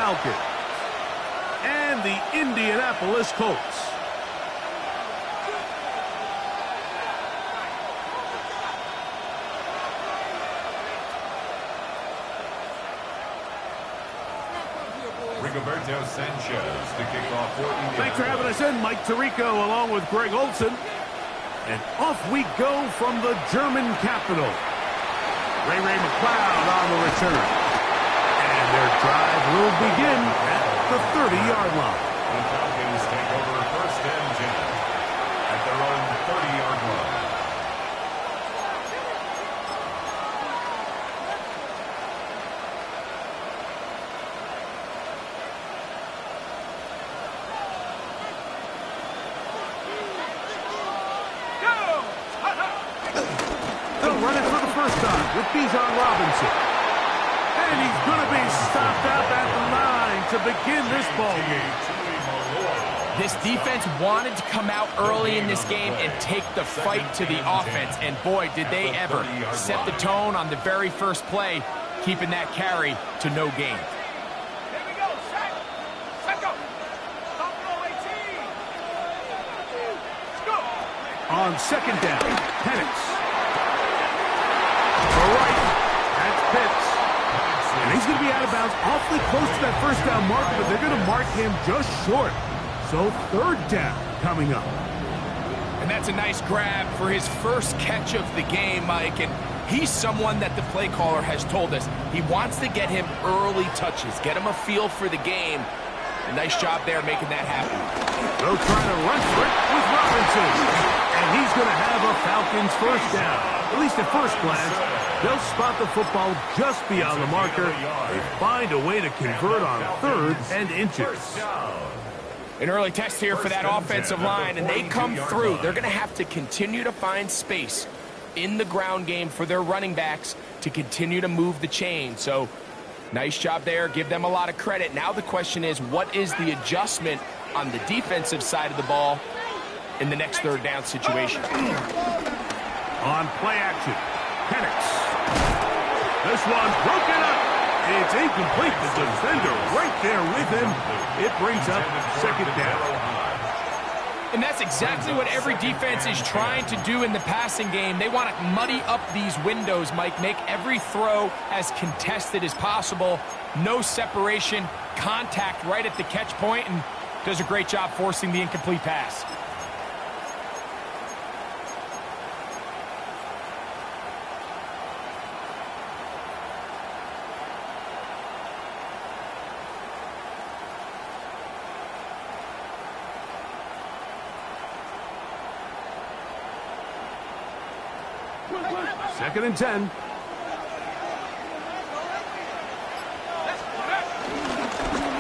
Falcons and the Indianapolis Colts. Rigoberto Sanchez to kick off for Indianapolis. Thanks for having us in, Mike Tirico, along with Greg Olson. And off we go from the German capital. Ray McLeod on the return. And their drive will begin at the 30-yard line. The Falcons take over first and 10 at their own 30-yard line. With Bijan Robinson. And he's going to be stopped out at the line to begin this ball game. This defense wanted to come out early in this game and take the fight to the offense. And boy, did they ever set the tone on the very first play, keeping that carry to no gain. Here we go. Set go. Stop roll 18. Let's go. On second down, Penix. Right, that's Pitts. And he's going to be out of bounds awfully close to that first down marker, but they're going to mark him just short. So third down coming up. And that's a nice grab for his first catch of the game, Mike. And he's someone that the play caller has told us he wants to get him early touches, get him a feel for the game. A nice job there making that happen. They'll try to run for it with Robinson. And he's going to have a Falcons first down. At least at first glance, they'll spot the football just beyond the marker. They find a way to convert on third and inches. An early test here for that offensive line, and they come through. They're going to have to continue to find space in the ground game for their running backs to continue to move the chain. So, nice job there. Give them a lot of credit. Now the question is, what is the adjustment on the defensive side of the ball in the next third down situation? On play action, Penix. This one broken up. It's incomplete. The defender right there with him. It brings up second down. And that's exactly what every defense is trying to do in the passing game. They want to muddy up these windows, Mike, make every throw as contested as possible. No separation, contact right at the catch point, and does a great job forcing the incomplete pass. Second and 10.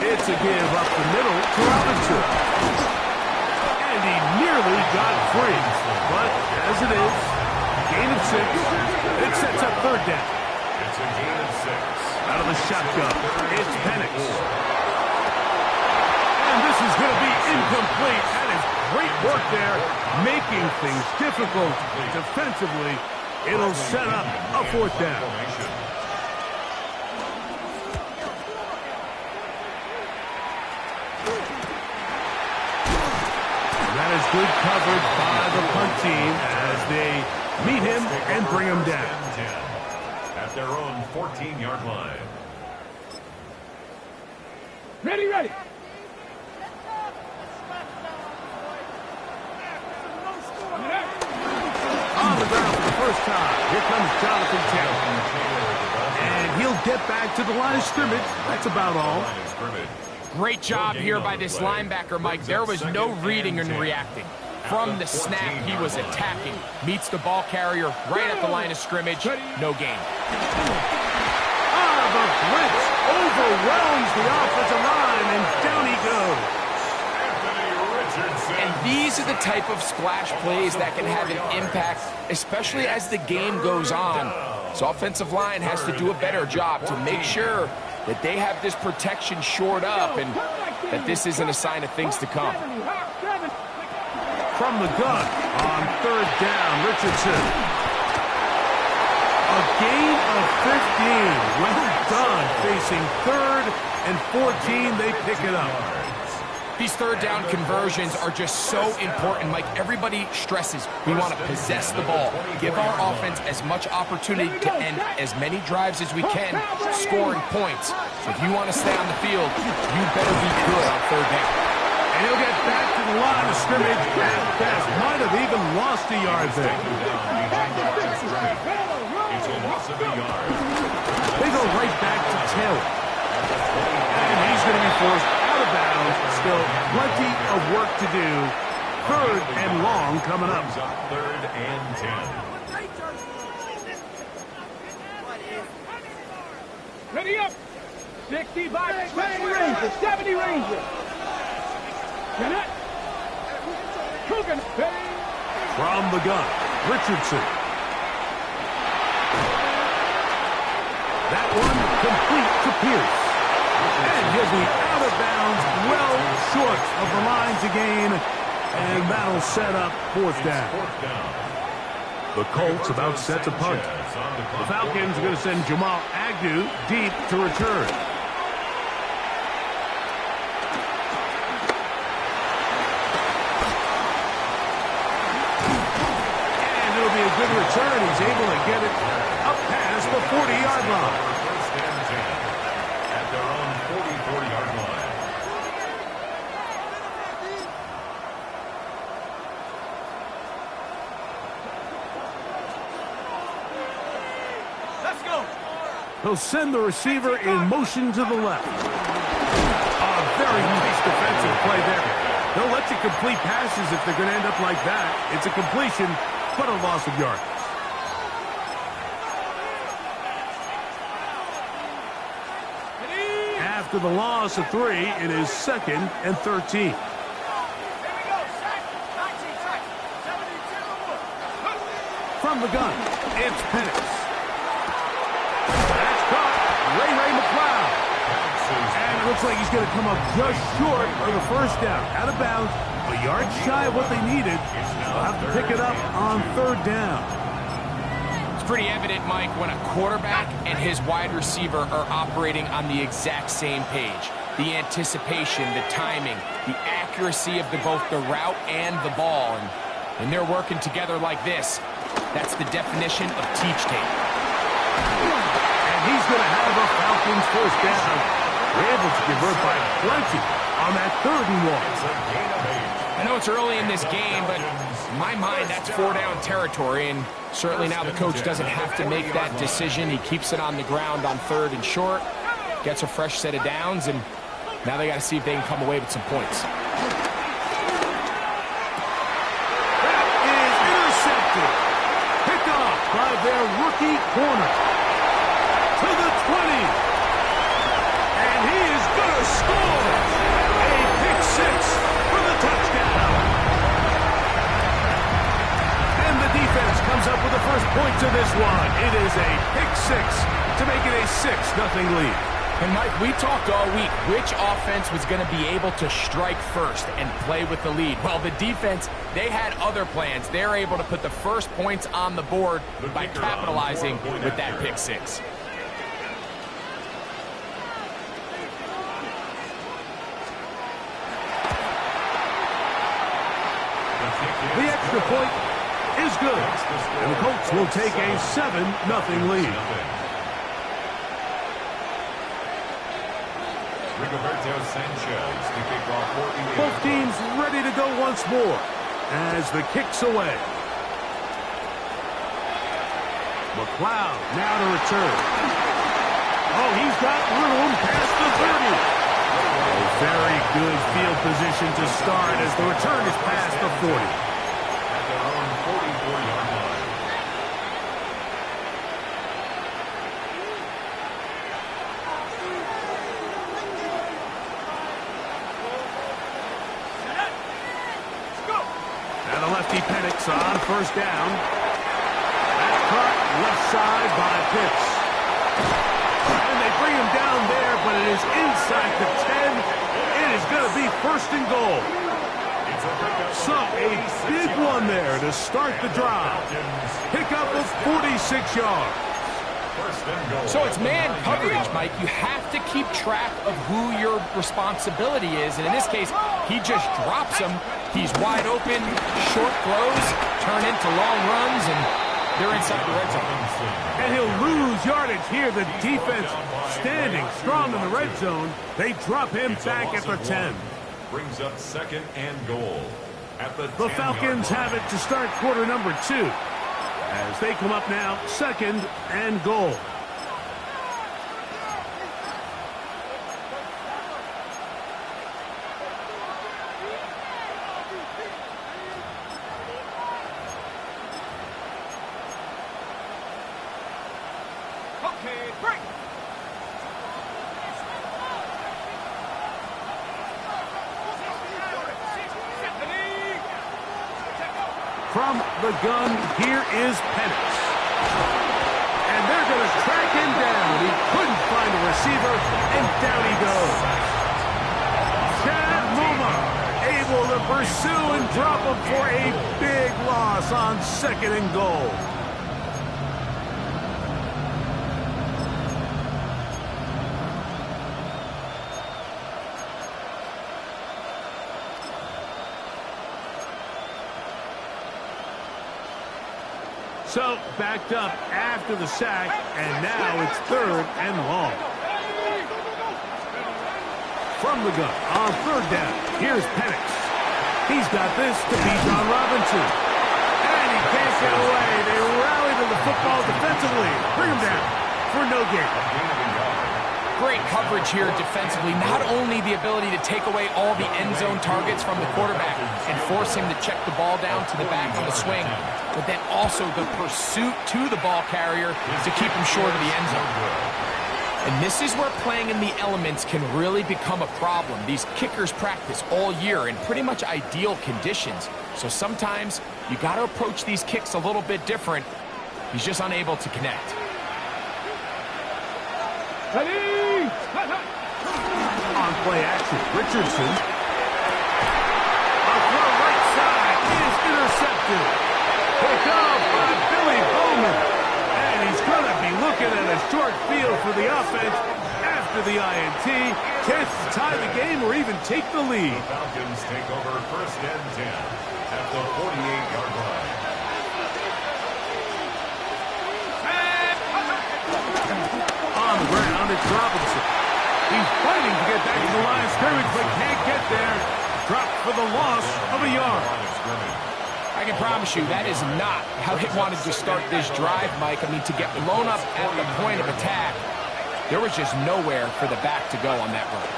It's a give up the middle to Robinson. And he nearly got free. But as it is, gain of 6. It sets up third down. It's a gain of 6. Out of the shotgun, it's Penix. And this is going to be incomplete. That is great work there, making things difficult defensively. It'll set up a fourth down. That is good coverage by the punt team as they meet him and bring him down. At their own 14-yard line. Ready. On the ground for the first time. Here comes Jonathan Taylor. And he'll get back to the line of scrimmage. That's about all. Great job here by this linebacker, Mike. There was no reading and reacting. From the snap, he was attacking. Meets the ball carrier right at the line of scrimmage. No gain. The blitz overwhelms the offensive line, and down he goes. And these are the type of splash plays that can have an impact, especially as the game goes on. So offensive line has to do a better job to make sure that they have this protection shored up and that this isn't a sign of things to come. From the gun on third down, Richardson. A gain of 15. Well done. Facing 3rd and 14, they pick it up. These third down conversions are just so important. Like everybody stresses, we want to possess the ball, give our offense as much opportunity to end as many drives as we can, scoring points. So if you want to stay on the field, you better be good on third down. And he'll get back to the line of scrimmage at best. Might have even lost a yard there. It's a loss of a yard. They go right back to Taylor. And he's going to be forced out of bounds. Still plenty of work to do. 3rd and long coming up. 3rd and 10. Ready up. 65, 20 Rangers, 70 Rangers. Cannot. Coogan. From the gun, Richardson. That one complete to Pierce. And he'll be out of bounds, well short of the line to gain. And that'll set up 4th down. The Colts about set to punt. The Falcons are going to send Jamal Agnew deep to return. And it'll be a good return. He's able to get it up past the 40-yard line. 1st and 10 at their own 40-yard line. Let's go. He'll send the receiver in motion to the left. A very nice defensive play there. They'll let you complete passes if they're going to end up like that. It's a completion, but a loss of yards. After the loss of 3, it is 2nd and 13. Here we go. Sack. 19 sacks. 72. From the gun, it's Penix. That's caught. Ray McLeod. And it looks like he's going to come up just short of the 1st down. Out of bounds, a yard shy of what they needed. They'll have to pick it up on 3rd down. It's pretty evident, Mike, when a quarterback and his wide receiver are operating on the exact same page. The anticipation, the timing, the accuracy of both the route and the ball. And they're working together like this. That's the definition of teach tape. And he's going to have a Falcons 1st down. They're able to convert by plenty on that 3rd and 1. I know it's early in this game, but in my mind, that's 4-down territory, and certainly now the coach doesn't have to make that decision. He keeps it on the ground on 3rd and short, gets a fresh set of downs, and now they got to see if they can come away with some points. That is intercepted. Picked off by their rookie corner. To the 20. And he is going to score. A pick 6 for the touchdown. And the defense comes up with the first points of this one. It is a pick 6 to make it a 6-0 lead. And Mike, we talked all week which offense was going to be able to strike first and play with the lead. Well, the defense, they had other plans. They're able to put the first points on the board by capitalizing with that pick 6. The extra point is good. And the Colts will take a 7-0 lead. Both teams ready to go once more as the kick's away. McLeod now to return. Oh, he's got room past the 30. A very good field position to start as the return is past the 40. At their own 44-yard line. And the lefty Penix on 1st down. That's caught left side by Pitts. And they bring him down there, but it is inside the 10. It is going to be 1st and goal. So a big one there to start the drive. Pickup of 46 yards. First and goal. So it's man coverage, Mike. You have to keep track of who your responsibility is. And in this case, he just drops him. He's wide open, short throws, turn into long runs, and they're inside the red zone. And he'll lose yardage here. The defense standing strong in the red zone. They drop him back at the 10. Brings up second and goal. At the Falcons have it to start quarter number 2. As they come up now, second and goal. Okay, break. From the gun, here is Penix. And they're going to track him down. He couldn't find a receiver, and down he goes. Chad Muma able to pursue and drop him for a big loss on second and goal. So, backed up after the sack, and now it's third and long. From the gun, on third down, here's Penix. He's got this to Bijan Robinson. And he can't get away. They rally to the football defensively. Bring him down for no gain. Great coverage here defensively. Not only the ability to take away all the end zone targets from the quarterback and force him to check the ball down to the back on the swing, but then also the pursuit to the ball carrier to keep him short of the end zone. And this is where playing in the elements can really become a problem. These kickers practice all year in pretty much ideal conditions. So sometimes you got to approach these kicks a little bit different. He's just unable to connect. On play action, Richardson. A throw right side is intercepted. Picked up by Billy Bowman. And he's going to be looking at a short field for the offense after the INT. Chance to tie the game or even take the lead. The Falcons take over first and 10 at the 48-yard line. On the ground, it's Robinson. He's fighting to get back to the line of scrimmage, but can't get there. Dropped for the loss of a yard. I can promise you that is not how they wanted to start this drive, Mike. I mean, to get blown up at the point of attack, there was just nowhere for the back to go on that run.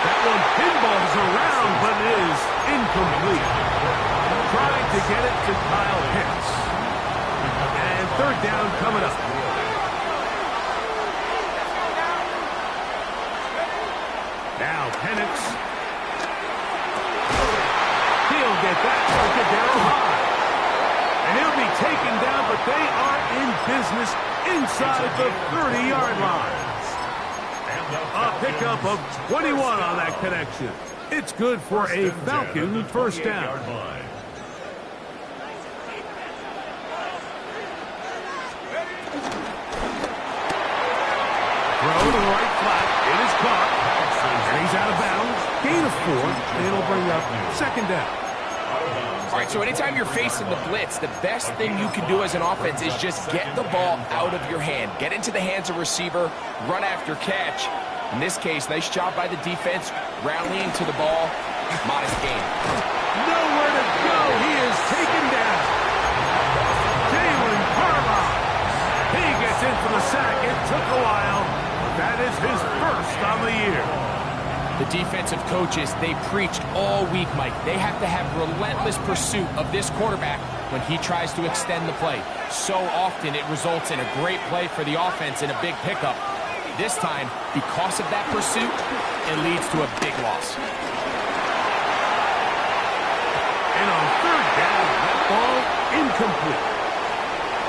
That one pinballs around, but is incomplete. Trying to get it to Kyle Pitts. And third down coming up. Now Penix. He'll get that target down high. And he'll be taken down, but they are in business inside the 30-yard line. A pickup of 21 on that connection. It's good for a Falcon first down. Throw to the right flat. It is caught. And he's out of bounds. Gain of 4. And it'll bring up second down. All right, so anytime you're facing the blitz, the best thing you can do as an offense is just get the ball out of your hand. Get into the hands of receiver, run after catch. In this case, nice job by the defense, rallying to the ball. Modest gain. Nowhere to go. He is taken down. Jalen Carlyle. He gets in for the sack. It took a while. That is his first on the year. The defensive coaches, they preached all week, Mike. They have to have relentless pursuit of this quarterback when he tries to extend the play. So often it results in a great play for the offense and a big pickup. This time, because of that pursuit, it leads to a big loss. And on third down, that ball incomplete.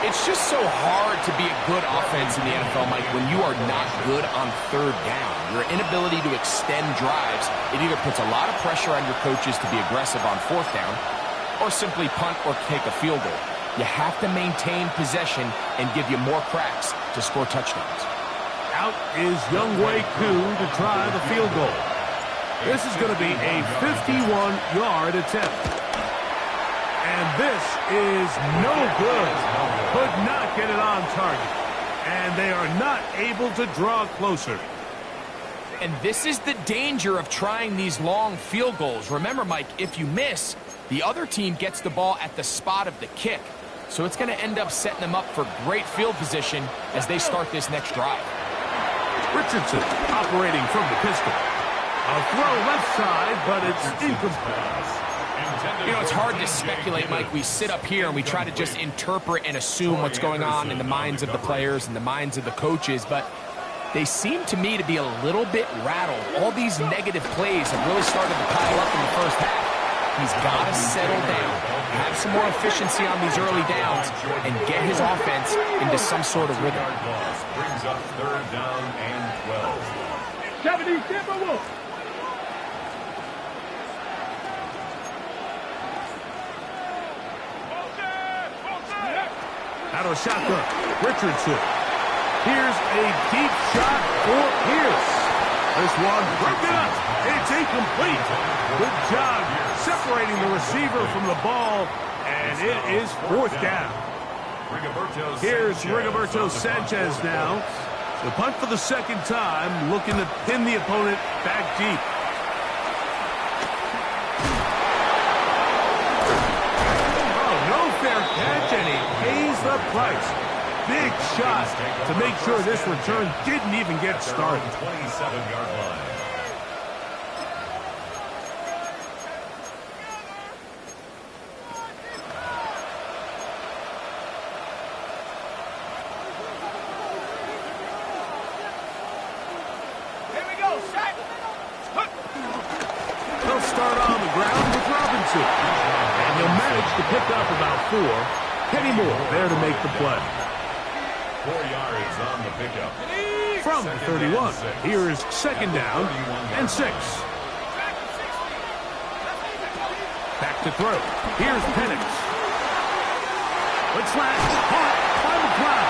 It's just so hard to be a good offense in the NFL, Mike, when you are not good on third down. Your inability to extend drives, it either puts a lot of pressure on your coaches to be aggressive on fourth down or simply punt or take a field goal. You have to maintain possession and give you more cracks to score touchdowns. Out is Younghoe Koo to try the field goal. This is going to be a 51-yard attempt. And this is no good. Could not get it on target. And they are not able to draw closer. And this is the danger of trying these long field goals. Remember, Mike, if you miss, the other team gets the ball at the spot of the kick. So it's going to end up setting them up for great field position as they start this next drive. Richardson operating from the pistol. A throw left side, but it's incomplete. You know, it's hard to speculate, Mike. We sit up here and we try to just interpret and assume what's going on in the minds of the players and the minds of the coaches, but they seem to me to be a little bit rattled. All these negative plays have really started to pile up in the first half. He's got to settle down, have some more efficiency on these early downs, and get his offense into some sort of rhythm. Brings up 3rd down and 12. 70, Timberwolves. Out of shotgun, Richardson. Here's a deep shot for Pierce. This one broken up. It's incomplete. Good job separating the receiver from the ball, and it is 4th down. Here's Rigoberto Sanchez now. The punt for the second time, looking to pin the opponent back deep. Fair catch, and he pays the price. Big shot to make sure this return didn't even get started. 27-yard line. Here we go, set. They'll start on the ground with Robinson. And he'll manage to pick up about 4. Kenny Moore there to make the play. 4 yards on the pickup. From the 31, here is 2nd down and 6. Back to throw. Here's Penix. Let's last. Caught by McLeod.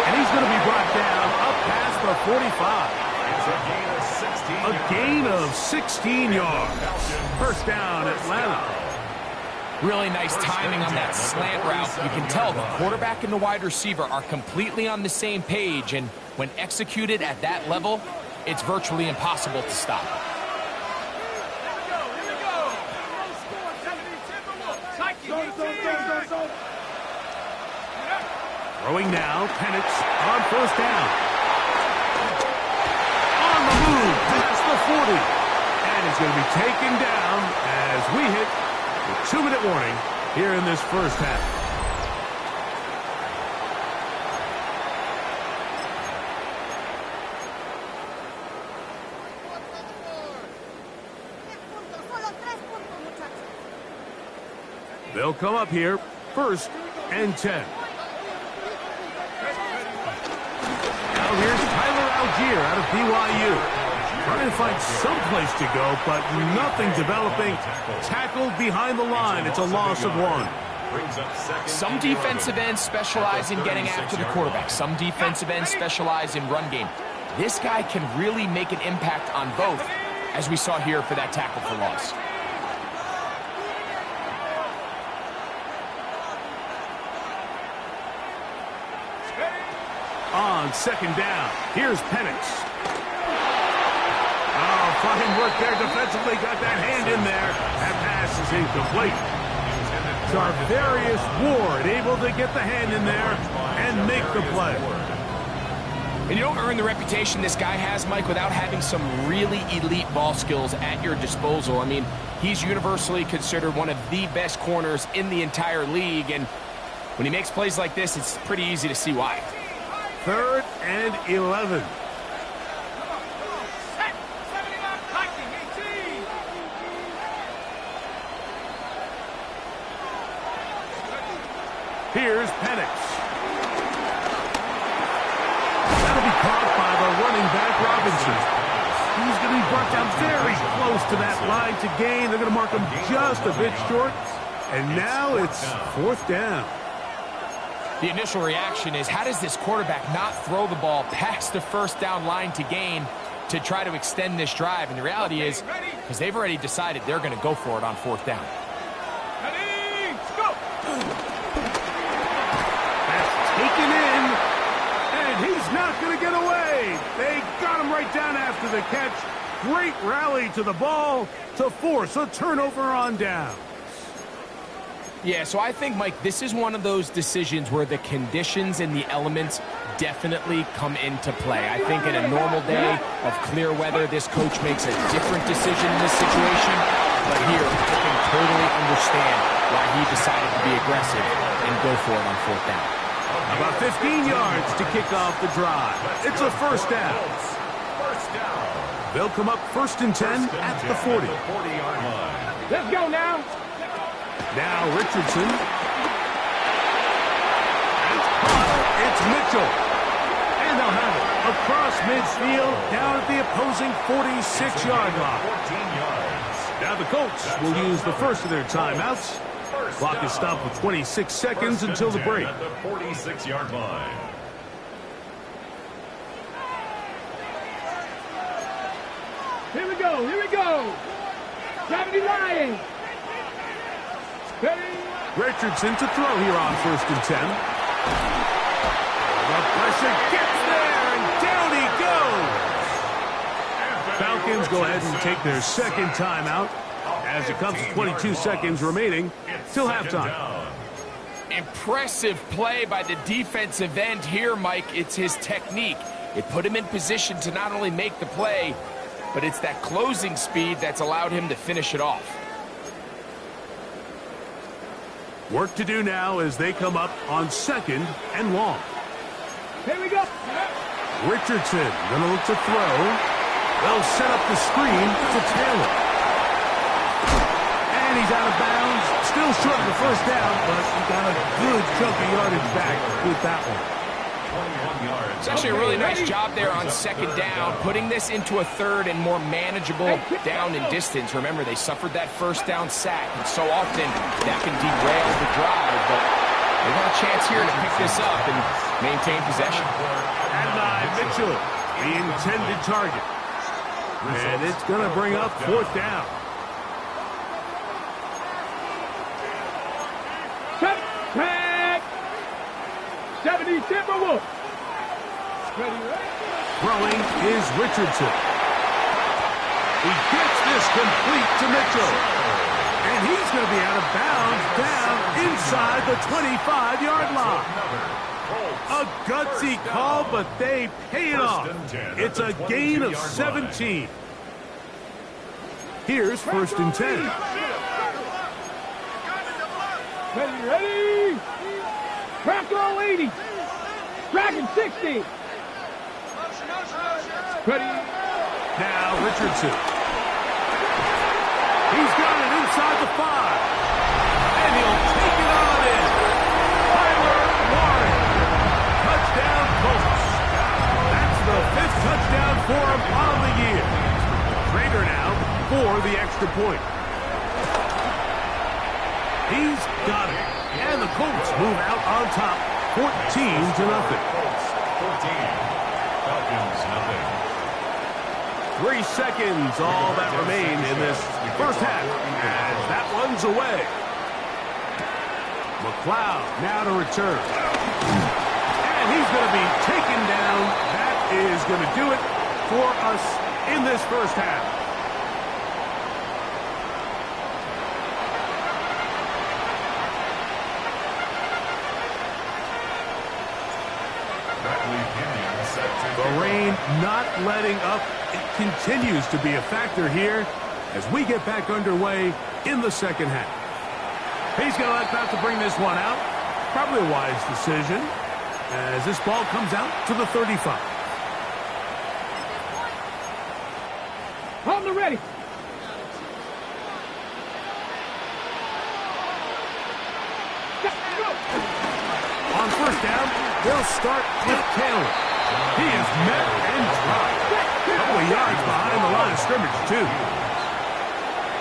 And he's going to be brought down up past the 45. It's a gain of 16. A gain of 16 yards. 1st down, Atlanta. Really nice timing on that slant route. You can tell the quarterback and the wide receiver are completely on the same page, and when executed at that level, it's virtually impossible to stop. Throwing now, Penix on 1st down. On the move, past the 40. And he's going to be taken down as we hit the 2-minute warning here in this first half. They'll come up here, 1st and 10. Now here's Tyler Algier out of BYU. Trying to find some place to go, but nothing developing. Tackled behind the line. It's a loss of 1. Some defensive ends specialize in getting after the quarterback. Some defensive ends specialize in run game. This guy can really make an impact on both, as we saw here for that tackle for loss. On 2nd down, here's Penix. Fine work there defensively. Got that hand in there. That pass is incomplete. Tarvarius Ward able to get the hand in there and make the play. And you don't earn the reputation this guy has, Mike, without having some really elite ball skills at your disposal. I mean, he's universally considered one of the best corners in the entire league, and when he makes plays like this, it's pretty easy to see why. 3rd and 11. Here's Penix. That'll be caught by the running back, Robinson. He's going to be brought down very close to that line to gain. They're going to mark him just a bit short. And now it's 4th down. The initial reaction is, how does this quarterback not throw the ball past the first down line to gain to try to extend this drive? And the reality is, because they've already decided they're going to go for it on fourth down. Ready, go! That's taken in, and he's not going to get away. They got him right down after the catch. Great rally to the ball to force a turnover on down. Yeah, so I think, Mike, this is one of those decisions where the conditions and the elements definitely come into play. I think in a normal day of clear weather, this coach makes a different decision in this situation. But here, I can totally understand why he decided to be aggressive and go for it on fourth down. About 15 yards to kick off the drive. It's a first down. They'll come up 1st and 10 at the 40. Let's go now. Now Richardson. It's caught. It's Mitchell. And they'll have it across midfield down at the opposing 46-yard line. Now the Colts will use the first of their timeouts. Clock is stopped with 26 seconds until the break. At the 46-yard line. Here we go, here we go. 70 Lions. Ready. Richardson to throw here on 1st and 10. The pressure gets there, and down he goes. Falcons go ahead and take their second timeout as it comes to 22 seconds remaining till halftime. Impressive play by the defensive end here, Mike. It's his technique. It put him in position to not only make the play, but it's that closing speed that's allowed him to finish it off. Work to do now as they come up on 2nd and long. Here we go. Richardson gonna look to throw. They'll set up the screen to Taylor. And he's out of bounds. Still short of the first down, but he got a good chunk of yardage back with that one. It's actually a really nice job there on 2nd down, putting this into a 3rd and more manageable down and distance. Remember, they suffered that first down sack, and so often that can derail the drive, but they got a chance here to pick this up and maintain possession. And Mitchell, the intended target. And it's going to bring up 4th down. Tag. 70 Timberwolves. Throwing is Richardson. He gets this complete to Mitchell. And he's going to be out of bounds down inside the 25-yard line. A gutsy call, but they pay it off. It's a gain of 17. Here's 1st and 10. Ready. Crackle 80. Dragon 60. Ready. Now Richardson. He's got it inside the 5. And he'll take it on in. Tyler Warren. Touchdown Colts. That's the 5th touchdown for him on the year. Trader now for the extra point. He's got it. And the Colts move out on top 14-0. Colts 14. Falcons nothing. 3 seconds, all that remain in this first half. And that one's away. McLeod now to return. And he's going to be taken down. That is going to do it for us in this first half. The rain not letting up. It continues to be a factor here as we get back underway in the second half. He's going to let that to bring this one out. Probably a wise decision as this ball comes out to the 35. On the ready. On first down, they'll start with Taylor. He is met and dropped. A couple of yards behind the line of scrimmage, too.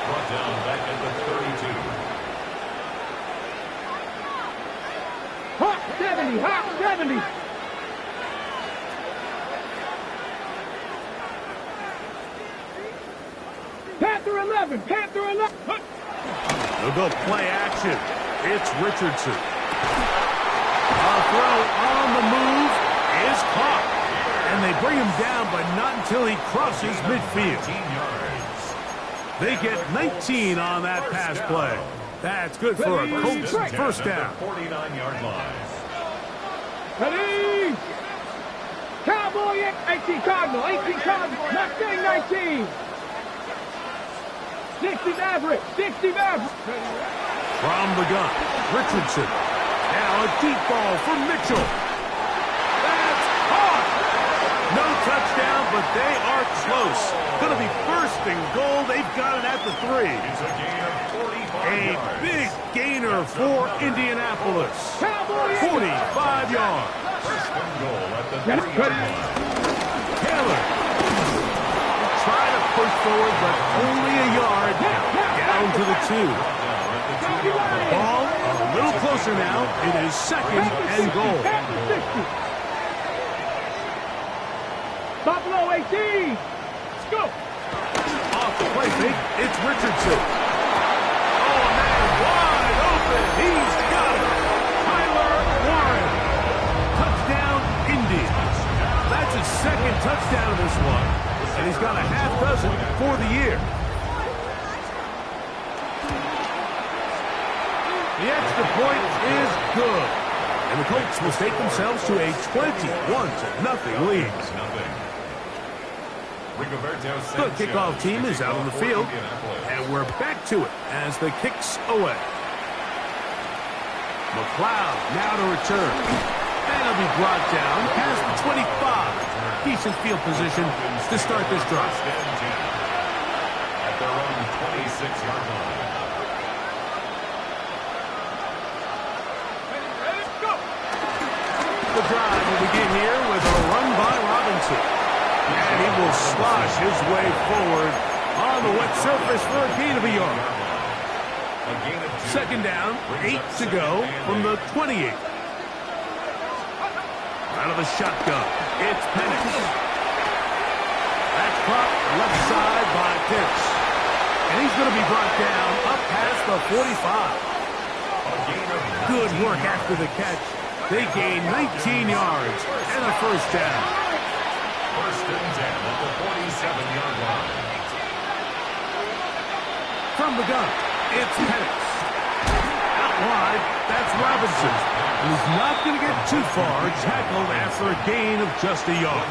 Brought down back at the 32. Hot 70. hot 70. Panther 11, Panther 11. They'll go play action. It's Richardson. A throw on the move is caught. And they bring him down, but not until he crosses midfield. They get 19 on that pass play. That's good for a Colts first down. 49-yard line. Ready? Cowboy 18 Cardinal, 18 Cardinal, Mustang 19. 60 average, 60 average. From the gun, Richardson. Now a deep ball for Mitchell. That's caught. No touchdown, but they are close. Going to be first and goal. They've got it at the 3. It's a gain of 45 A yards. big gainer for Indianapolis. 45 yards. First and goal at the 3-yard line. Taylor. Try to push forward, but only a yard. Down to the 2. Ball a little closer now. It is second and goal. Buffalo 18. Let's go. Off the play fake, it's Richardson. Oh, man, wide open. He's got it. Tyler Warren. Touchdown, Indy. That's his second touchdown of this one. And he's got a half dozen for the year. The extra point is good. And the Colts will take themselves to a 21-0 lead. The kickoff team is out on the field, and we're back to it as the kicks away. McLeod now to return. And he'll be brought down past the 25. Decent field position to start this drive. At their own 26-yard line. The drive will begin here with a run by Robinson. And he will slosh his way forward on the wet surface for a gain of a yard. Second down, 8 to go from the 28. Out of the shotgun, it's Penix. That's caught left side by Pitts. And he's going to be brought down up past the 45. Good work after the catch. They gain 19 yards and a first down. First and 10 at the 47-yard line. From the gun, it's Penix. Out wide, that's Robinson. He's not going to get too far, tackled after a gain of just a yard.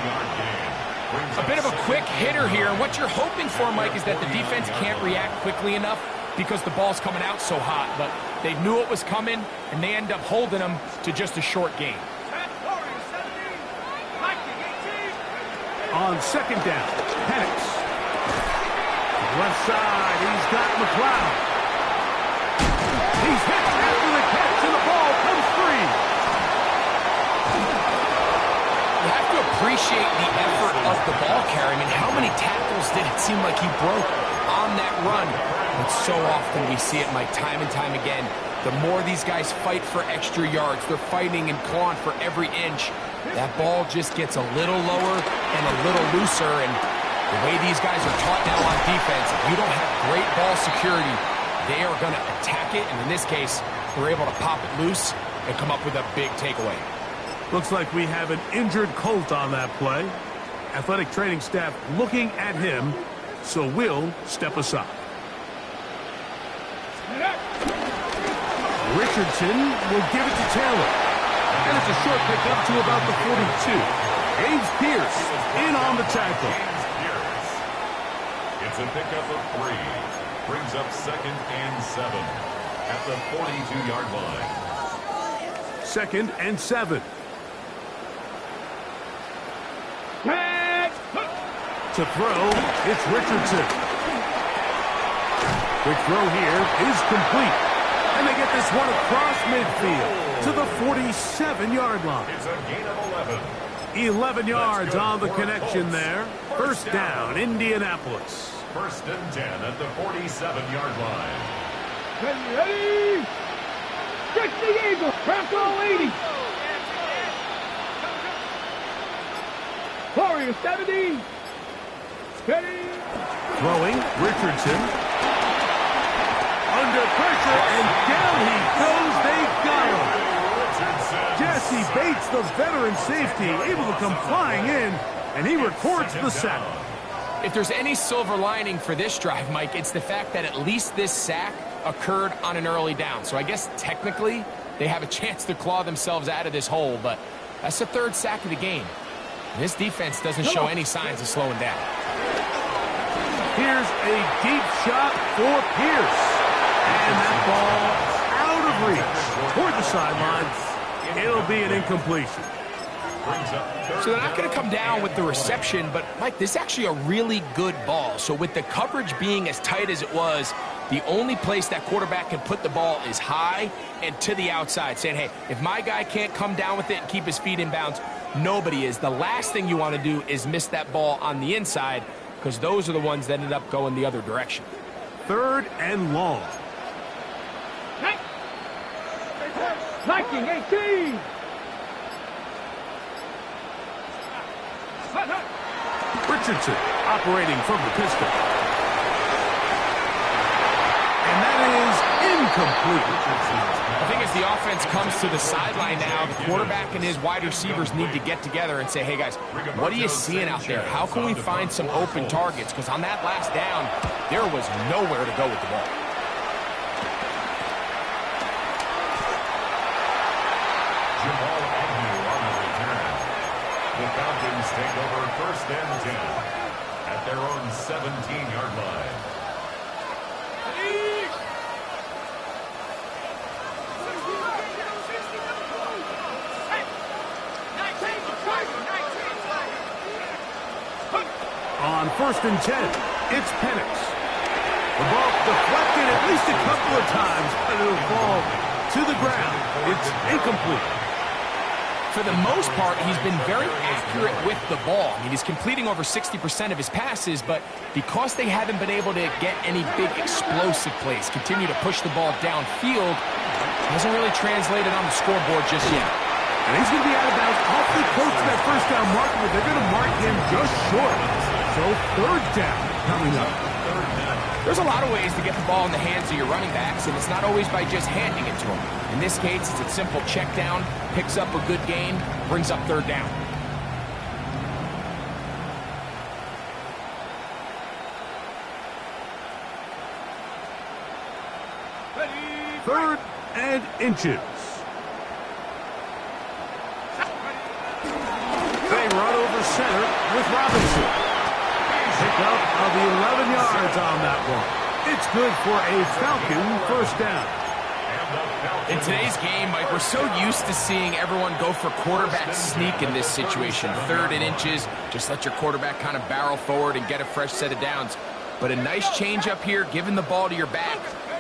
A bit of a quick hitter here. What you're hoping for, Mike, is that the defense can't react quickly enough because the ball's coming out so hot. But they knew it was coming, and they end up holding them to just a short gain. On second down, Penix. Left side, he's got McLeod. He's hit after the catch, and the ball comes free. You have to appreciate the effort of the ball carrier. I mean, how many tackles did it seem like he broke on that run? But so often we see it, Mike, time and time again. The more these guys fight for extra yards, they're fighting and clawing for every inch. That ball just gets a little lower and a little looser, and the way these guys are taught now on defense, if you don't have great ball security, they are going to attack it, and in this case, they're able to pop it loose and come up with a big takeaway. Looks like we have an injured Colt on that play. Athletic training staff looking at him, so we'll step aside. Richardson will give it to Taylor. And it's a short pickup to about the 42. James Pierce in on the tackle. It's a pickup of 3. Brings up second and 7 at the 42-yard line. Second and 7. To throw, it's Richardson. The throw here is complete. And they get this one across midfield to the 47-yard line. It's a gain of 11. 11 yards on the connection there. First down, Indianapolis. First and 10 at the 47-yard line. Ready? Get the Eagle. Crack all 80. Warriors 70. Ready. Throwing, Richardson. Under pressure, and down he goes. They got him. Jesse Bates, the veteran safety, able to come flying in, and he records the sack. If there's any silver lining for this drive, Mike, it's the fact that at least this sack occurred on an early down. So I guess technically they have a chance to claw themselves out of this hole, but that's the third sack of the game. And this defense doesn't show any signs of slowing down. Here's a deep shot for Pierce. And that ball out of reach toward the sideline. It'll be an incompletion. So they're not going to come down with the reception, but, Mike, this is actually a really good ball. So with the coverage being as tight as it was, the only place that quarterback can put the ball is high and to the outside, saying, hey, if my guy can't come down with it and keep his feet in bounds, nobody is. The last thing you want to do is miss that ball on the inside, because those are the ones that ended up going the other direction. 3rd and long. 19-18. Richardson operating from the pistol. And that is incomplete. I think as the offense comes to the sideline now, the quarterback and his wide receivers need to get together and say, hey, guys, what are you seeing out there? How can we find some open targets? Because on that last down, there was nowhere to go with the ball. The Falcons take over 1st and 10 at their own 17-yard line. On 1st and 10, it's Penix. The ball deflected at least a couple of times, but it'll fall to the ground. It's incomplete. For the most part, he's been very accurate with the ball. I mean, he's completing over 60% of his passes, but because they haven't been able to get any big explosive plays, continue to push the ball downfield, hasn't really translated on the scoreboard just yet. And he's going to be out of bounds awfully close to that 1st down marker, but they're going to mark him just short. So 3rd down coming up. There's a lot of ways to get the ball in the hands of your running backs, and it's not always by just handing it to them. In this case, it's a simple check down, picks up a good gain, brings up 3rd down. Ready. 3rd and inches. They run over center with Robinson. Pick up of the 11 yards on that one. It's good for a Falcon 1st down. In today's game, Mike, we're so used to seeing everyone go for quarterback sneak in this situation. 3rd and inches, just let your quarterback kind of barrel forward and get a fresh set of downs. But a nice change up here, giving the ball to your back.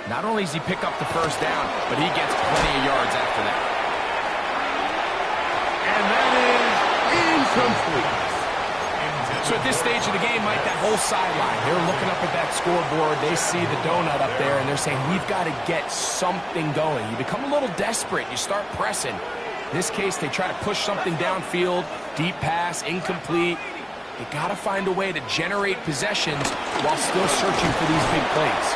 Not only does he pick up the 1st down, but he gets plenty of yards after that. And that is incomplete. So at this stage of the game, Mike, that whole sideline, they're looking up at that scoreboard. They see the donut up there, and they're saying, we've got to get something going. You become a little desperate. You start pressing. In this case, they try to push something downfield, deep pass, incomplete. They got to find a way to generate possessions while still searching for these big plays.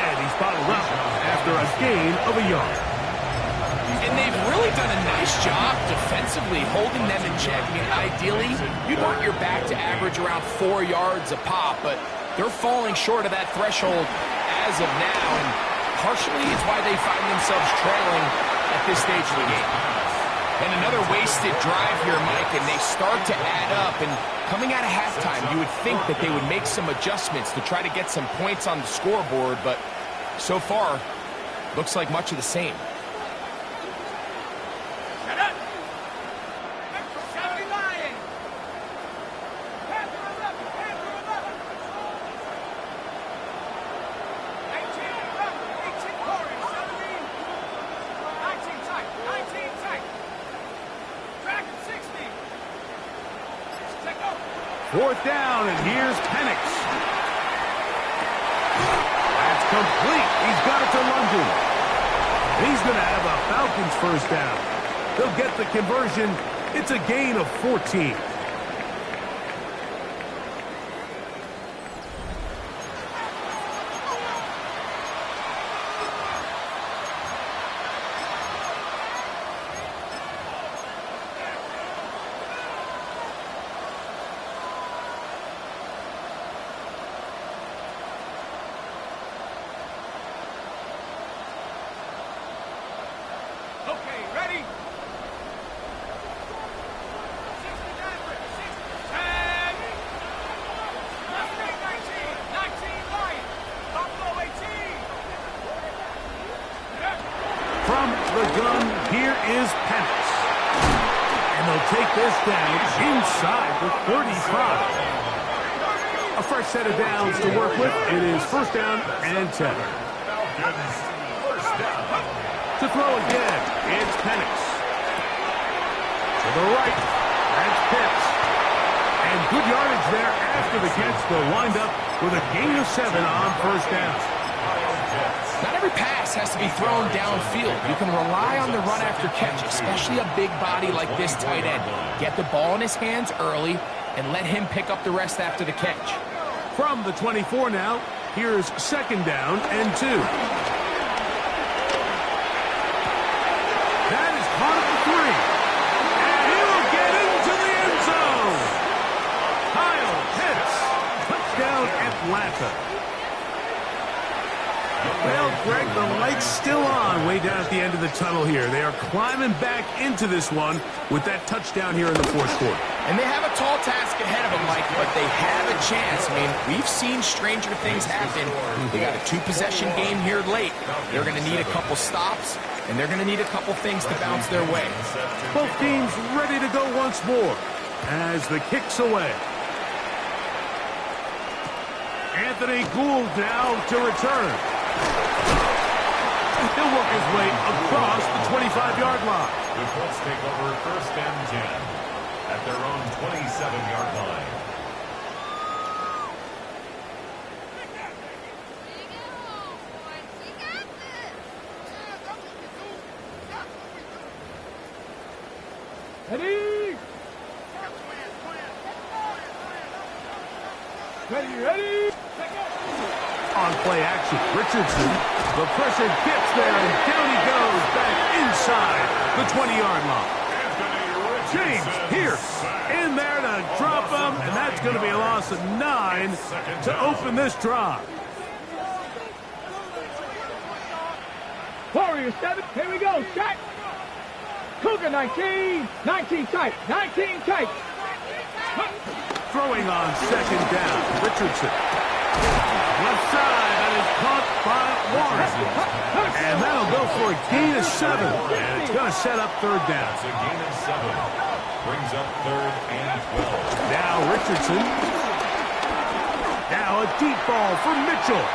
And he's bottled up after a gain of a yard. And they've really done a nice job defensively holding them in check. I mean, ideally, you'd want your back to average around 4 yards a pop, but they're falling short of that threshold as of now, and partially it's why they find themselves trailing at this stage of the game. And another wasted drive here, Mike, and they start to add up, and coming out of halftime, you would think that they would make some adjustments to try to get some points on the scoreboard, but so far, looks like much of the same. Fourth down, and here's Penix. That's complete. He's got it to London. He's going to have a Falcons first down. They'll get the conversion. It's a gain of 14. take this down inside the 35. A fresh set of downs to work with. It is first down and 10. Falcons, first down. To throw again, it's Penix. To the right, that's Pitts. And good yardage there after the catch. They'll wind up with a gain of 7 on first down. Not every pass has to be thrown downfield. You can rely on the run after catch, especially a big body like this tight end. Get the ball in his hands early and let him pick up the rest after the catch. From the 24 now, here's second down and 2. That is caught at the 3. And he'll get into the end zone. Kyle Pitts, touchdown Atlanta. Well, Greg, the light's still on way down at the end of the tunnel here. They are climbing back into this one with that touchdown here in the fourth quarter. And they have a tall task ahead of them, Mike, but they have a chance. I mean, we've seen stranger things happen. They got a 2-possession game here late. They're going to need a couple stops, and they're going to need a couple things to bounce their way. Both teams ready to go once more as the kick's away. Anthony Gould now to return. He'll work his way across the 25-yard line. The Colts take over first and 10 at their own 27-yard line. Ready? Ready? On play action, Richardson. The pressure gets there, and down he goes back inside the 20-yard line. James Pierce in there to drop him, and that's going to be a loss of 9 to open this drive. Warrior 7, here we go, shot. Cougar 19, 19 tight, 19 tight. Throwing on second down, Richardson. Left side, that is caught by Warren. And that'll go for a gain of 7. And it's going to set up third down. It's a gain of 7. Brings up third and 12. Now Richardson. Now a deep ball for Mitchell.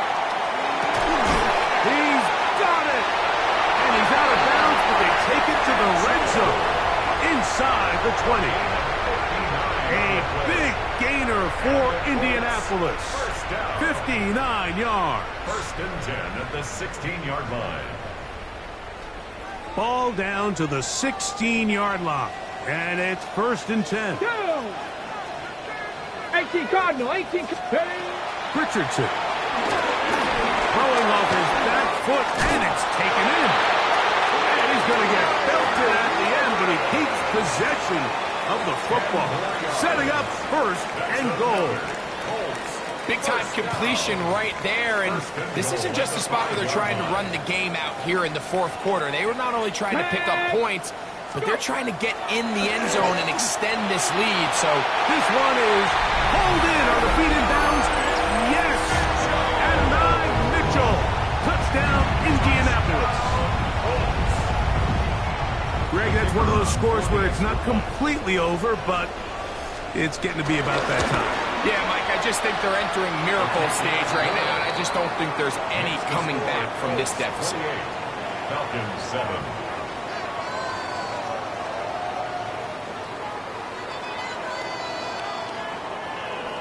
He's got it. And he's out of bounds, but they take it to the red zone. Inside the 20. A big gainer for Indianapolis. 59 yards. First and 10 at the 16-yard line. Ball down to the 16-yard line. And it's first and 10. Go! 18 Cardinal, 18. Richardson. Throwing off his back foot, and it's taken in. And he's going to get belted at the end, but he keeps possession of the football. Setting up first and goal. Big-time completion right there, and this isn't just a spot where they're trying to run the game out here in the fourth quarter. They were not only trying to pick up points, but they're trying to get in the end zone and extend this lead. So this one is pulled in on the feet and bounds. Yes! And 9, Mitchell. Touchdown, Indianapolis. Greg, that's one of those scores where it's not completely over, but it's getting to be about that time. Yeah, Mike, I just think they're entering miracle stage right now, and I just don't think there's any coming back from this deficit. Falcons 7.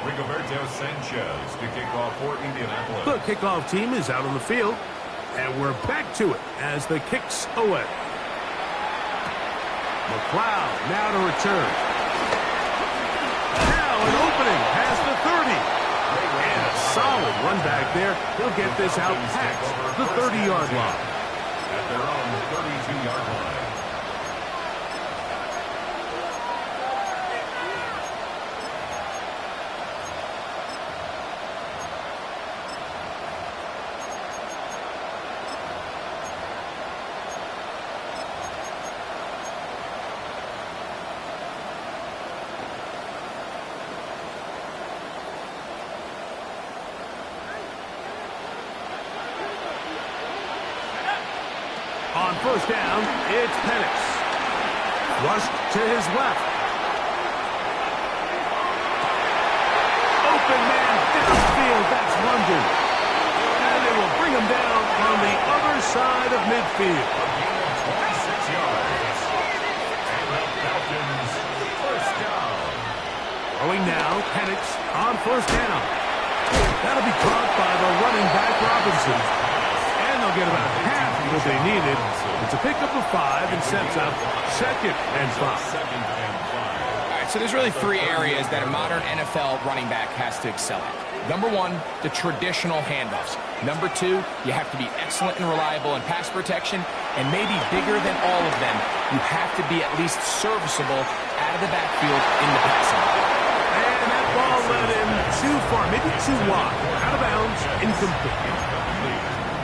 Rigoberto Sanchez to kick off for Indianapolis. The kickoff team is out on the field, and we're back to it as the kick's away. McLeod now to return. Now an opening past the 30. And a solid run back there. He'll get this out past the 30-yard line. At their own 32-yard line. On first down, it's Penix. Rushed to his left. confusion. And they will bring him down on the other side of midfield. A gain of 26 yards. And the Falcons first down. Throwing now, Penix on first down. That'll be caught by the running back Robinson. And they'll get about half of what they needed. It's a pickup of 5 and sets up 2nd and 5. Second and 5. All right, so there's really 3 areas that a modern NFL running back has to excel at. Number 1, the traditional handoffs. Number 2, you have to be excellent and reliable in pass protection. And maybe bigger than all of them, you have to be at least serviceable out of the backfield in the passing game. And that ball led him too far, maybe too wide. Out of bounds, incomplete.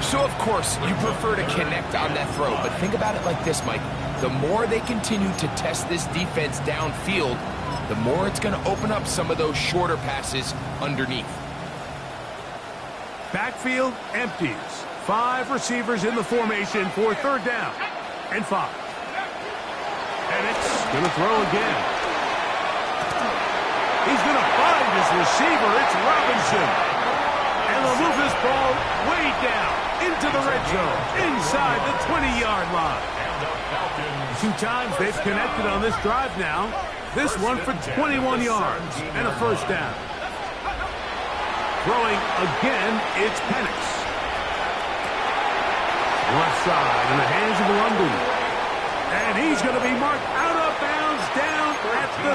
So, of course, you prefer to connect on that throw. But think about it like this, Mike. The more they continue to test this defense downfield, the more it's going to open up some of those shorter passes underneath. Backfield empties. 5 receivers in the formation for 3rd down and 5. And it's going to throw again. He's going to find his receiver. It's Robinson. And they'll move this ball way down into the red zone, inside the 20-yard line. 2 times they've connected on this drive now. This one for 21 yards and a first down. Throwing again, it's Penix. Left side in the hands of London. And he's going to be marked out of bounds down at the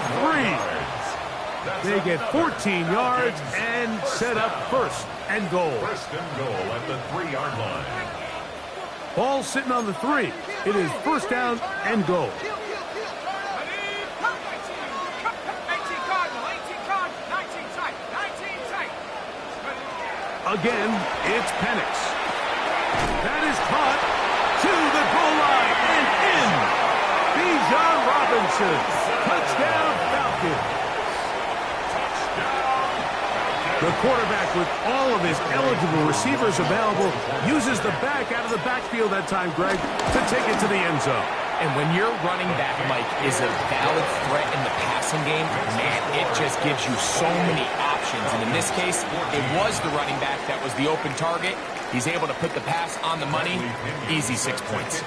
3. They get 14 yards and set up 1st and goal. 1st and goal at the 3-yard line. Ball sitting on the 3. It is 1st down and goal. Again, it's Penix. That is caught to the goal line and in. Bijan Robinson. Touchdown, Falcons. The quarterback, with all of his eligible receivers available, uses the back out of the backfield that time, Greg, to take it to the end zone. And when your running back, Mike, is a valid threat in the passing game, man, it just gives you so many options. And in this case, it was the running back that was the open target. He's able to put the pass on the money. Easy 6 points.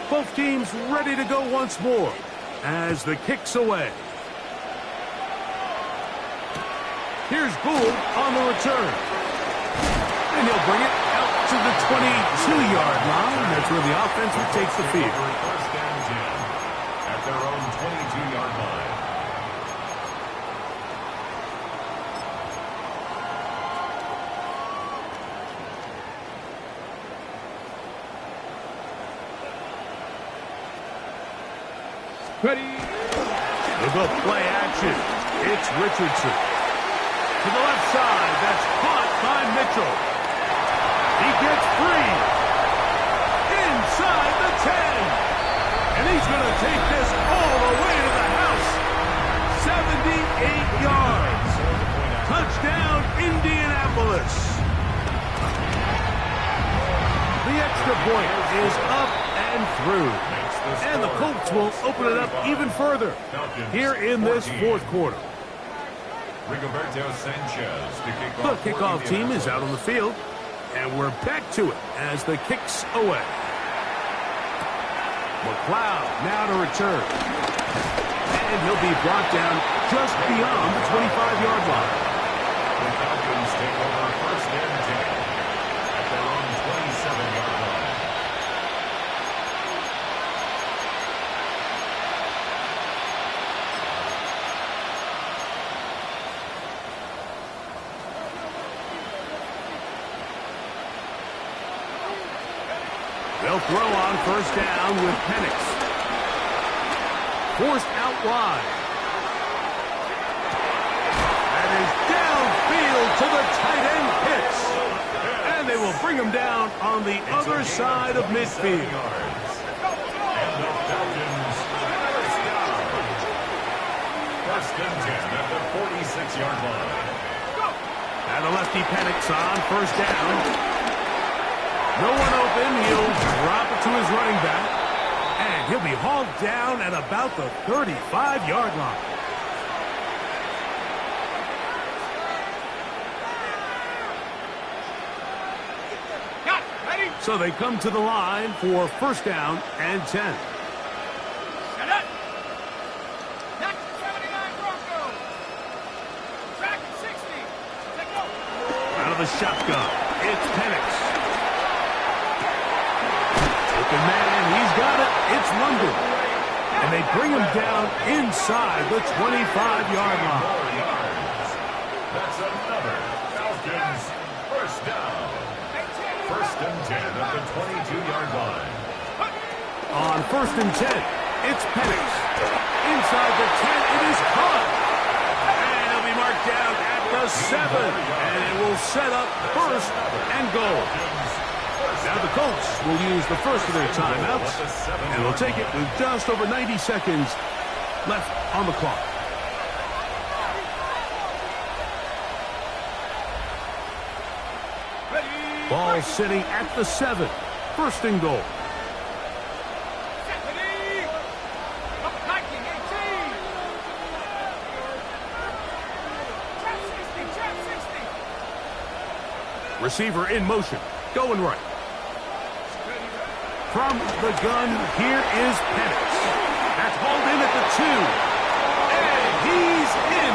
Both teams ready to go once more as the kick's away. Here's Gould on the return. And he'll bring it out to the 22-yard line. That's where the offense will take the field. First and 10 at their own 22-yard line. Ready. They'll go play action. It's Richardson. To the left side, that's caught by Mitchell. He gets free. Inside the 10. And he's going to take this all the way to the house. 78 yards. Touchdown, Indianapolis. The extra point is up and through. And the Colts will open it up even further here in this 4th quarter. Rigoberto Sanchez to kick The off. kickoff team is out on the field, and we're back to it as the kick's away. McLeod now to return. And he'll be brought down just beyond the 25-yard line. The Falcons take over 1st and 10 at their own 27-yard line. They'll throw on 1st down with Penix. Forced out wide. That is downfield to the tight end Pitts. And they will bring him down on the other side of midfield. And the Falcons first down. 1st and 10 at the 46-yard line. And a lefty Penix on 1st down. No one open. He'll drop it to his running back. And he'll be hauled down at about the 35-yard line. So they come to the line for first down and 10. Set up. Back to 79 Broncos. Track at 60. Take go. Out of the shotgun, it's Penix. Open man, he's got it. It's London. And they bring him down inside the 25-yard line. That's another Falcons first down. First and 10 at the 22-yard line. On first and 10, it's Penix. Inside the 10, it is caught. And it'll be marked down at the 7. And it will set up first and goal. Now the Colts will use the first of their timeouts. And they'll take it with just over 90 seconds left on the clock. Ball sitting at the 7. First and goal. Receiver in motion. Going right. From the gun, here is Penix. That's hauled in at the 2. And he's in.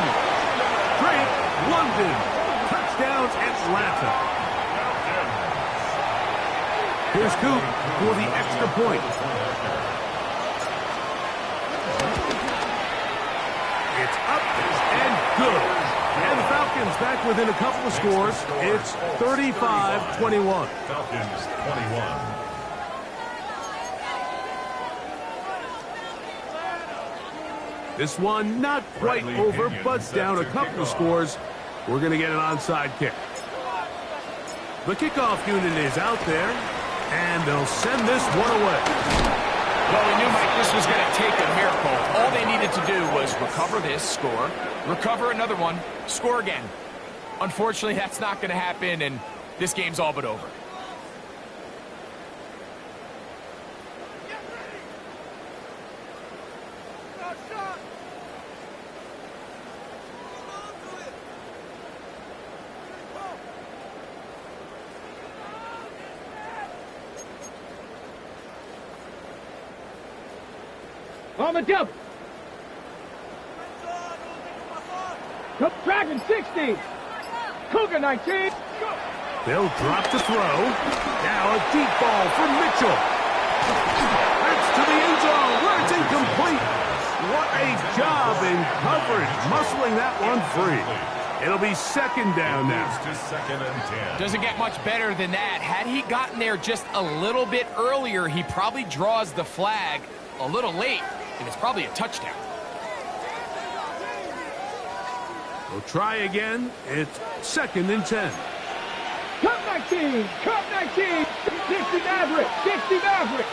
Drake London. Touchdown Atlanta. Here's Coop for the extra point. It's up and good. And the Falcons back within a couple of scores. It's 35-21. Falcons 21. This one not quite over, but down a couple of scores. We're going to get an onside kick. The kickoff unit is out there, and they'll send this one away. Well, we knew, Mike, this was going to take a miracle. All they needed to do was recover this, score, recover another one, score again. Unfortunately, that's not going to happen, and this game's all but over. On the double. Dragon 60. Cougar 19. They'll drop to throw. Now a deep ball for Mitchell. That's to the end zone where it's incomplete. What a job in coverage, muscling that one free. It'll be second down now. To second and 10. Doesn't get much better than that. Had he gotten there just a little bit earlier, he probably draws the flag a little late, and it's probably a touchdown. We'll try again. It's second and 10. Cup 19. Cup 19. 60 Maverick. 60 Maverick.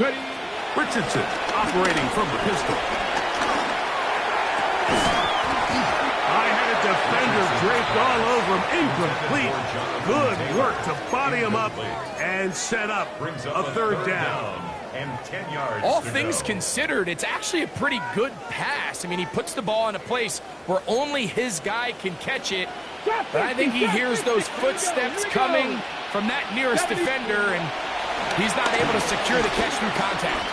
Ready. Richardson operating from the pistol. I had a defender draped all over him. Incomplete. Good work to body him up and set up a third down. And 10 yards. All things considered, it's actually a pretty good pass. I mean, he puts the ball in a place where only his guy can catch it. But I think he hears those footsteps coming from that nearest defender, and he's not able to secure the catch through contact.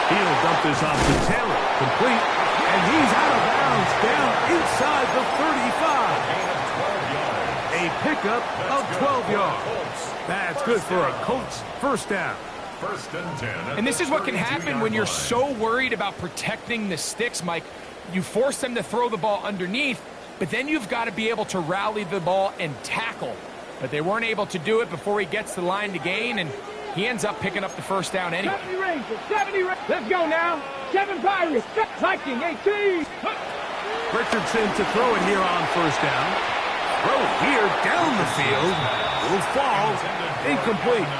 He'll dump this off to Taylor. Complete. And he's out of bounds down inside the 35. A pickup of 12 yards. That's good for a Colts first down. First and 10. And this is what can happen when you're so worried about protecting the sticks, Mike. You force them to throw the ball underneath, but then you've got to be able to rally the ball and tackle. But they weren't able to do it before he gets the line to gain, and he ends up picking up the first down anyway. 70 Rangers. 70 Rangers. Let's go now. 7 Pirates. Viking 18. Richardson to throw it here on first down. Throw here down the field. Will fall. Incomplete.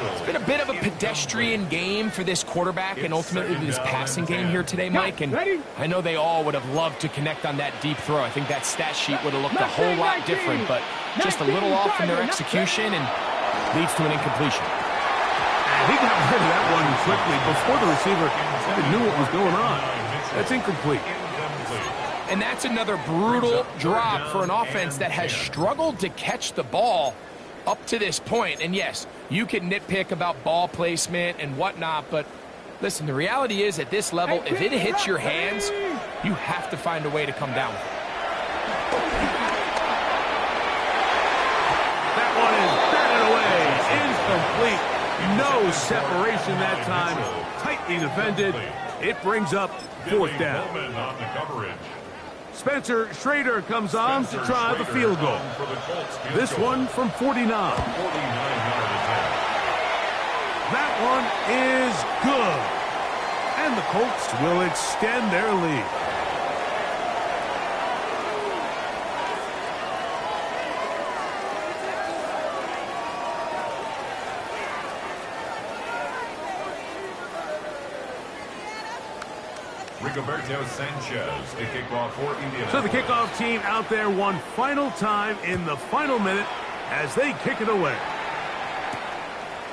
It's been a bit of a pedestrian game for this quarterback and ultimately this passing game here today, Mike. And I know they all would have loved to connect on that deep throw. I think that stat sheet would have looked a whole lot different, but just a little off in their execution and leads to an incompletion. And he got rid of that one quickly before the receiver even knew what was going on. That's incomplete. And that's another brutal drop for an offense that has struggled to catch the ball up to this point. And yes, you can nitpick about ball placement and whatnot, but listen, the reality is at this level, if it hits your hands, you have to find a way to come down with it. That one is batted away. Incomplete. No separation that time. Tightly defended. It brings up fourth down. Spencer Schrader comes on to try the field goal. This one from 49. That one is good. And the Colts will extend their lead. Rigoberto Sanchez to kick off for Indianapolis. So the kickoff team out there one final time in the final minute as they kick it away.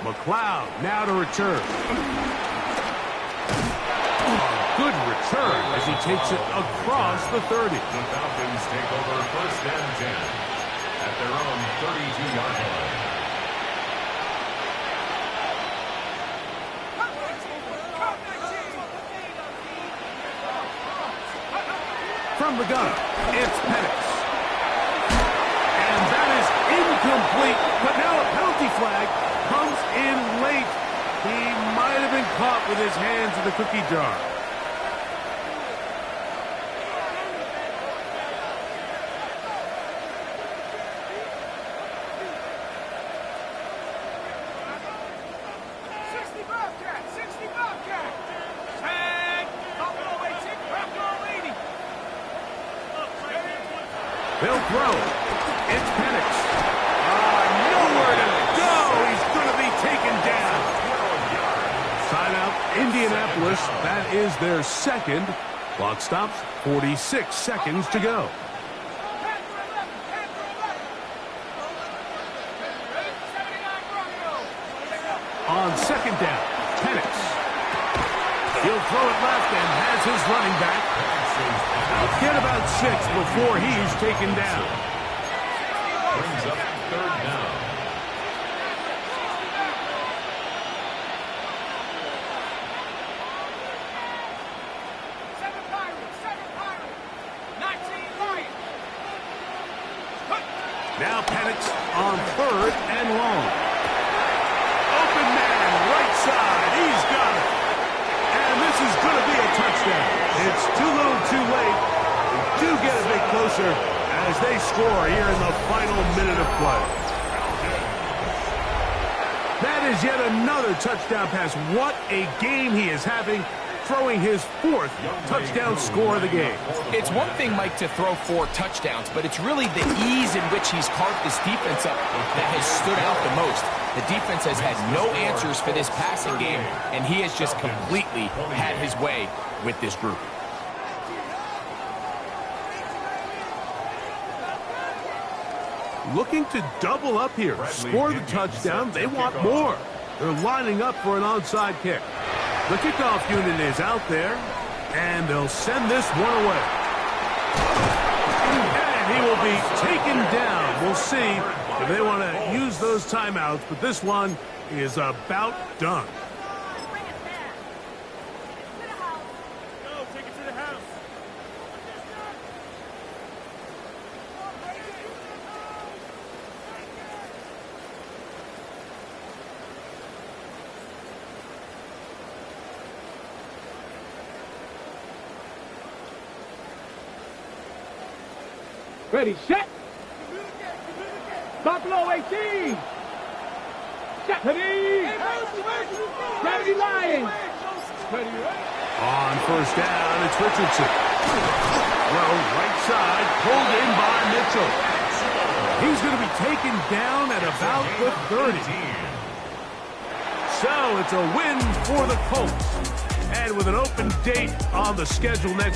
McLeod now to return. Good return as he takes it across the 30. The Falcons take over first and 10 at their own 32-yard line. From the gun, it's Penix. And that is incomplete, but now a penalty flag comes in late. He might have been caught with his hands in the cookie jar. They'll throw. It's Penix. Nowhere to go. He's going to be taken down. Timeout, Indianapolis. That is their second. Clock stops. 46 seconds to go. On second down, Penix. He'll throw it left and has his running back. Get about 6 before he's taken down. Brings up third down. Now Penix on third and long. Open man, right side. He's got it. And this is going to be a touchdown. It's too little too late. They do get a bit closer as they score here in the final minute of play. That is yet another touchdown pass. What a game he is having, throwing his fourth touchdown score of the game. It's one thing, Mike, to throw 4 touchdowns, but it's really the ease in which he's carved this defense up that has stood out the most. The defense has had no answers for this passing game, and he has just completely had his way with this group. Looking to double up here. Score the touchdown. They want more. They're lining up for an onside kick. The kickoff unit is out there, and they'll send this one away. And he will be taken down. We'll see if they want to use those timeouts, but this one is about done. Ready, set. Buffalo 18. Set. Ready. 70 Lions. Ready. On first down, it's Richardson. Well, right side, pulled in by Mitchell. He's going to be taken down at about the 30. So it's a win for the Colts. And with an open date on the schedule next